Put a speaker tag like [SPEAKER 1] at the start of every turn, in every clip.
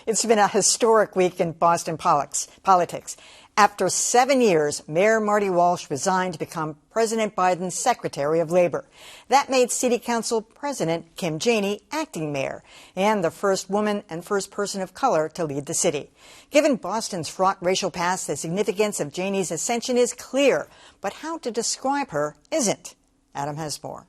[SPEAKER 1] It's been a historic week in Boston politics. After 7 years, Mayor Marty Walsh resigned to become President Biden's Secretary of Labor. That made City Council President Kim Janey acting mayor and the first woman and first person of color to lead the city. Given Boston's fraught racial past, the significance of Janey's ascension is clear, but how to describe her isn't. Adam has more.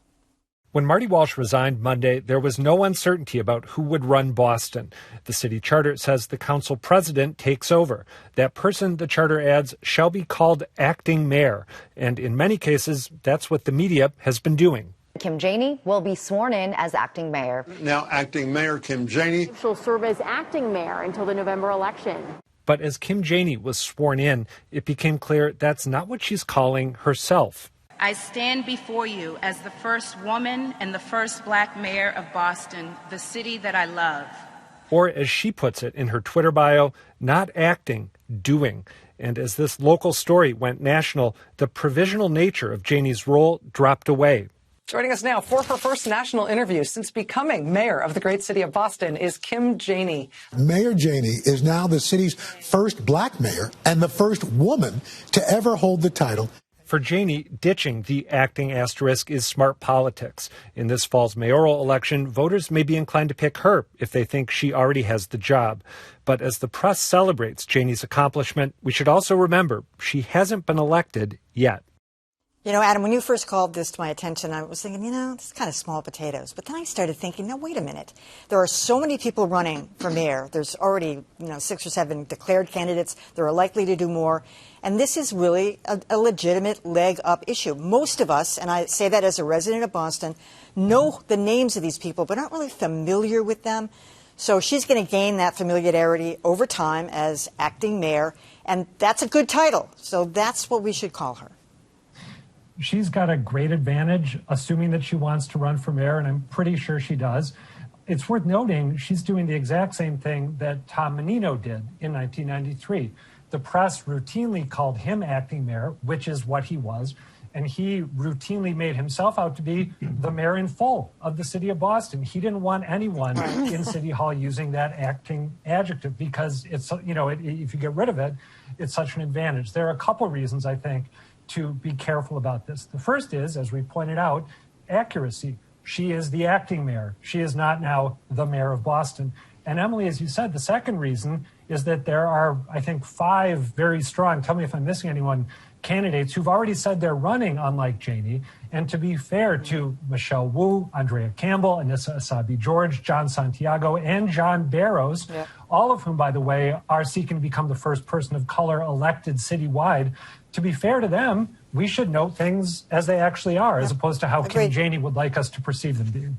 [SPEAKER 2] When Marty Walsh resigned Monday, there was no uncertainty about who would run Boston. The city charter says the council president takes over. That person, the charter adds, shall be called acting mayor. And in many cases, that's what the media has been doing.
[SPEAKER 3] Kim Janey will be sworn in as acting mayor.
[SPEAKER 4] Now acting mayor Kim Janey.
[SPEAKER 5] She'll serve as acting mayor until the November election.
[SPEAKER 2] But as Kim Janey was sworn in, it became clear that's not what she's calling herself.
[SPEAKER 6] I stand before you as the first woman and the first black mayor of Boston, the city that I love.
[SPEAKER 2] Or as she puts it in her Twitter bio, not acting, doing. And as this local story went national, the provisional nature of Janey's role dropped away.
[SPEAKER 7] Joining us now for her first national interview since becoming mayor of the great city of Boston is Kim Janey.
[SPEAKER 8] Mayor Janey is now the city's first black mayor and the first woman to ever hold the title.
[SPEAKER 2] For Janey, ditching the acting asterisk is smart politics. In this fall's mayoral election, voters may be inclined to pick her if they think she already has the job. But as the press celebrates Janey's accomplishment, we should also remember she hasn't been elected yet.
[SPEAKER 1] You know, Adam, when you first called this to my attention, I was thinking, this is kind of small potatoes. But then I started thinking, no, wait a minute. There are so many people running for mayor. There's already, 6 or 7 declared candidates. There are likely to do more. And this is really a legitimate leg-up issue. Most of us, and I say that as a resident of Boston, know the names of these people, but aren't really familiar with them. So she's going to gain that familiarity over time as acting mayor. And that's a good title. So that's what we should call her.
[SPEAKER 2] She's got a great advantage, assuming that she wants to run for mayor, and I'm pretty sure she does. It's worth noting she's doing the exact same thing that Tom Menino did in 1993. The press routinely called him acting mayor, which is what he was, and he routinely made himself out to be the mayor in full of the city of Boston. He didn't want anyone in City Hall using that acting adjective because it's, if you get rid of it, it's such an advantage. There are a couple reasons, I think, to be careful about this. The first is, as we pointed out, accuracy. She is the acting mayor. She is not now the mayor of Boston. And Emily, as you said, the second reason is that there are, I think, 5 very strong, tell me if I'm missing anyone, candidates who've already said they're running, unlike Janey. And to be fair to Michelle Wu, Andrea Campbell, Anissa Asabi-George, John Santiago, and John Barrows, all of whom, by the way, are seeking to become the first person of color elected citywide. To be fair to them, we should note things as they actually are, as opposed to how Kim Janey would like us to perceive them being.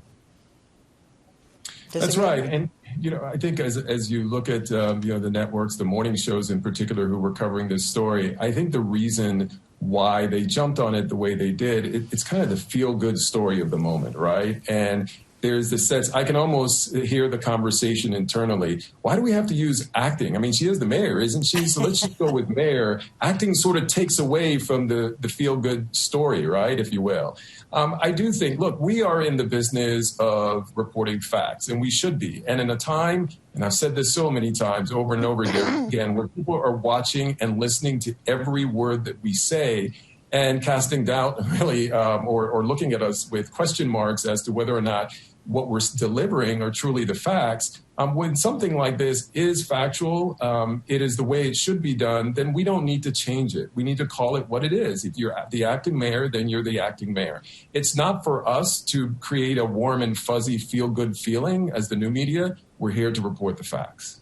[SPEAKER 9] That's right. And, I think as you look at, the networks, the morning shows in particular who were covering this story, I think the reason why they jumped on it the way they did, it's kind of the feel-good story of the moment, right? And there's this sense, I can almost hear the conversation internally. Why do we have to use acting? I mean, she is the mayor, isn't she? So let's just go with mayor. Acting sort of takes away from the feel-good story, right, if you will. I do think, look, we are in the business of reporting facts, and we should be. And in a time, and I've said this so many times over and over again, where people are watching and listening to every word that we say, and casting doubt, really, or looking at us with question marks as to whether or not what we're delivering are truly the facts. When something like this is factual, it is the way it should be done, then we don't need to change it. We need to call it what it is. If you're the acting mayor, then you're the acting mayor. It's not for us to create a warm and fuzzy feel-good feeling as the new media. We're here to report the facts.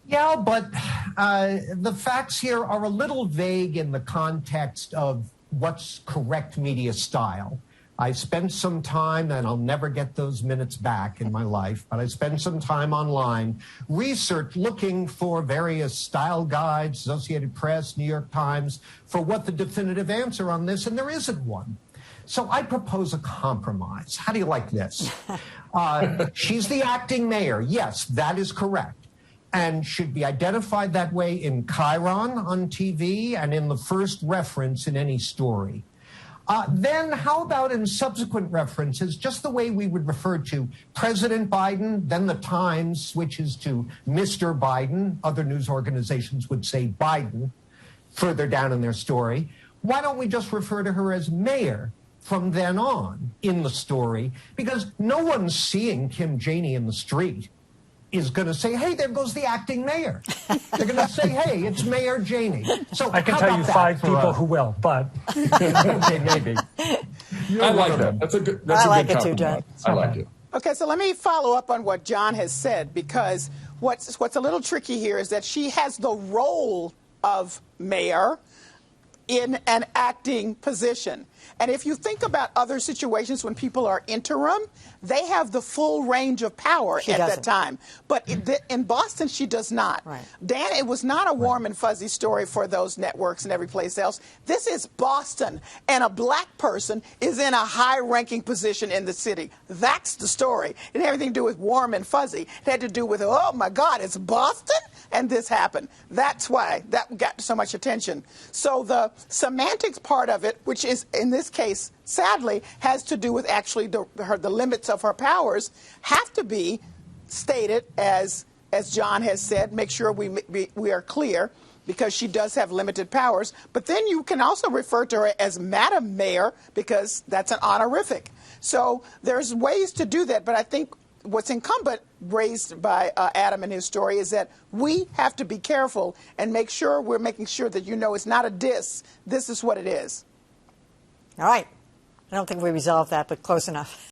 [SPEAKER 10] Yeah, but the facts here are a little vague in the context of what's correct media style. I spent some time, and I'll never get those minutes back in my life, but I spent some time online looking for various style guides, Associated Press, New York Times, for what the definitive answer on this, and there isn't one. So I propose a compromise. How do you like this? She's the acting mayor. Yes, that is correct. And should be identified that way in Chiron on TV and in the first reference in any story. Then how about in subsequent references, just the way we would refer to President Biden, then the Times switches to Mr. Biden. Other news organizations would say Biden further down in their story. Why don't we just refer to her as mayor from then on in the story? Because no one's seeing Kim Janey in the street is going to say, hey, there goes the acting mayor. They're going to say, hey, it's Mayor Janey. So
[SPEAKER 2] I can tell you 5 people who will, but
[SPEAKER 10] okay, maybe.
[SPEAKER 9] I like that. That's a good. That's
[SPEAKER 1] I
[SPEAKER 9] a
[SPEAKER 1] like
[SPEAKER 9] good
[SPEAKER 1] it too, Jon.
[SPEAKER 9] I like it.
[SPEAKER 11] Okay, so let me follow up on what Jon has said, because what's a little tricky here is that she has the role of mayor in an acting position. And if you think about other situations when people are interim, they have the full range of power at that time. But in Boston, she does not.
[SPEAKER 1] Right.
[SPEAKER 11] Dan, it was not a warm and fuzzy story for those networks and every place else. This is Boston, and a black person is in a high-ranking position in the city. That's the story. It didn't have anything to do with warm and fuzzy. It had to do with, oh, my God, it's Boston? And this happened. That's why that got so much attention. So the semantics part of it, which is, in this case, sadly, has to do with actually the limits of her powers, have to be stated as Jon has said. Make sure we are clear, because she does have limited powers. But then you can also refer to her as Madam Mayor, because that's an honorific. So there's ways to do that, but I think what's incumbent, raised by Adam in his story, is that we have to be careful and make sure we're making sure that it's not a diss. This is what it is.
[SPEAKER 1] All right. I don't think we resolved that, but close enough.